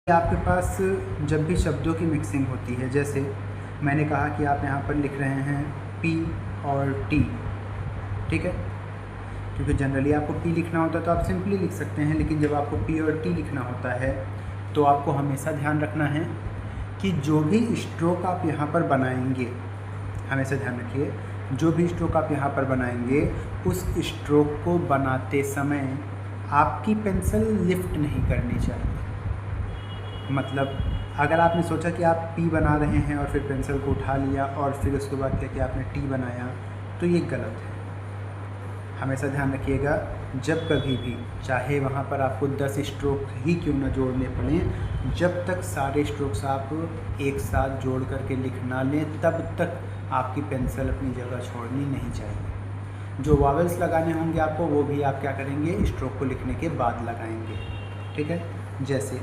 आपके पास जब भी शब्दों की मिक्सिंग होती है, जैसे मैंने कहा कि आप यहाँ पर लिख रहे हैं पी और टी, ठीक है, क्योंकि जनरली आपको पी लिखना होता है तो आप सिंपली लिख सकते हैं, लेकिन जब आपको पी और टी लिखना होता है तो आपको हमेशा ध्यान रखना है कि जो भी स्ट्रोक आप यहाँ पर बनाएंगे, हमेशा ध्यान रखिए, जो भी स्ट्रोक आप यहाँ पर बनाएंगे उस स्ट्रोक को बनाते समय आपकी पेंसिल लिफ्ट नहीं करनी चाहिए। मतलब अगर आपने सोचा कि आप पी बना रहे हैं और फिर पेंसिल को उठा लिया और फिर उसके बाद क्या कि आपने टी बनाया, तो ये गलत है। हमेशा ध्यान रखिएगा, जब कभी भी चाहे वहाँ पर आपको 10 स्ट्रोक ही क्यों ना जोड़ने पड़ें, जब तक सारे स्ट्रोक्स आप एक साथ जोड़ करके लिख ना लें तब तक आपकी पेंसिल अपनी जगह छोड़नी नहीं चाहिए। जो वावेल्स लगाने होंगे आपको वो भी आप क्या करेंगे, स्ट्रोक को लिखने के बाद लगाएंगे, ठीक है। जैसे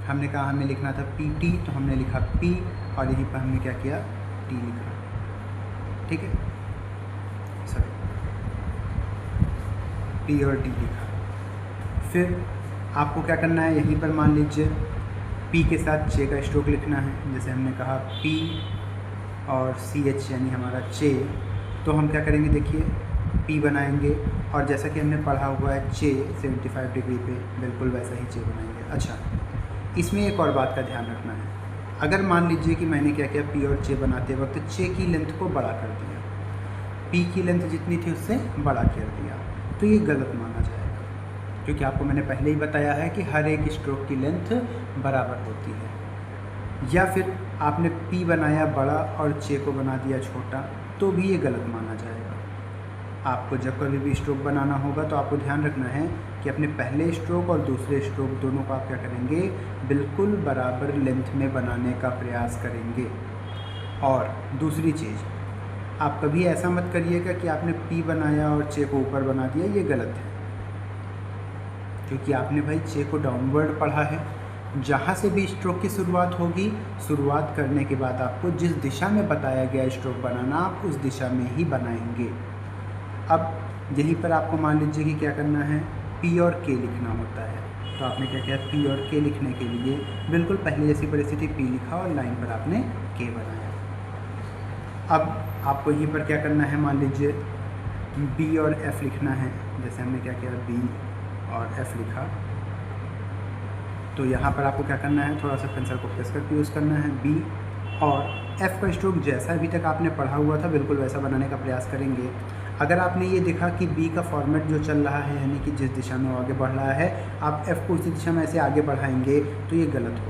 हमने कहा हमें लिखना था पी टी, तो हमने लिखा पी और यहीं पर हमने क्या किया, टी लिखा, ठीक है, सॉरी पी और टी लिखा। फिर आपको क्या करना है, यहीं पर मान लीजिए पी के साथ चे का स्ट्रोक लिखना है। जैसे हमने कहा पी और सी एच यानी हमारा चे, तो हम क्या करेंगे, देखिए पी बनाएंगे और जैसा कि हमने पढ़ा हुआ है चे 75 डिग्री पे, बिल्कुल वैसा ही चे बनाएंगे। अच्छा, इसमें एक और बात का ध्यान रखना है, अगर मान लीजिए कि मैंने क्या किया, पी और चे बनाते वक्त चे की लेंथ को बड़ा कर दिया, पी की लेंथ जितनी थी उससे बड़ा कर दिया, तो ये गलत माना जाएगा, क्योंकि आपको मैंने पहले ही बताया है कि हर एक स्ट्रोक की लेंथ बराबर होती है। या फिर आपने पी बनाया बड़ा और चे को बना दिया छोटा, तो भी ये गलत माना जाएगा। आपको जब कभी भी स्ट्रोक बनाना होगा तो आपको ध्यान रखना है कि अपने पहले स्ट्रोक और दूसरे स्ट्रोक दोनों को आप क्या करेंगे, बिल्कुल बराबर लेंथ में बनाने का प्रयास करेंगे। और दूसरी चीज़, आप कभी ऐसा मत करिएगा कि आपने पी बनाया और चे को ऊपर बना दिया, ये गलत है, क्योंकि आपने भाई चे को डाउनवर्ड पढ़ा है। जहाँ से भी स्ट्रोक की शुरुआत होगी, शुरुआत करने के बाद आपको जिस दिशा में बताया गया स्ट्रोक बनाना, आप उस दिशा में ही बनाएंगे। अब यहीं पर आपको मान लीजिए कि क्या करना है, पी और के लिखना होता है, तो आपने क्या किया, पी और के लिखने के लिए बिल्कुल पहले जैसी परिस्थिति पी लिखा और लाइन पर आपने के बनाया। अब आपको यहीं पर क्या करना है, मान लीजिए बी और एफ लिखना है। जैसे हमने क्या किया, बी और एफ लिखा, तो यहाँ पर आपको क्या करना है, थोड़ा सा पेंसिल को प्रेस करके यूज़ करना है। बी और एफ़ का स्ट्रोक जैसा अभी तक आपने पढ़ा हुआ था बिल्कुल वैसा बनाने का प्रयास करेंगे। अगर आपने ये देखा कि बी का फॉर्मेट जो चल रहा है, यानी कि जिस दिशा में वो आगे बढ़ रहा है, आप एफ़ को उसी दिशा में ऐसे आगे बढ़ाएंगे, तो ये गलत होगा।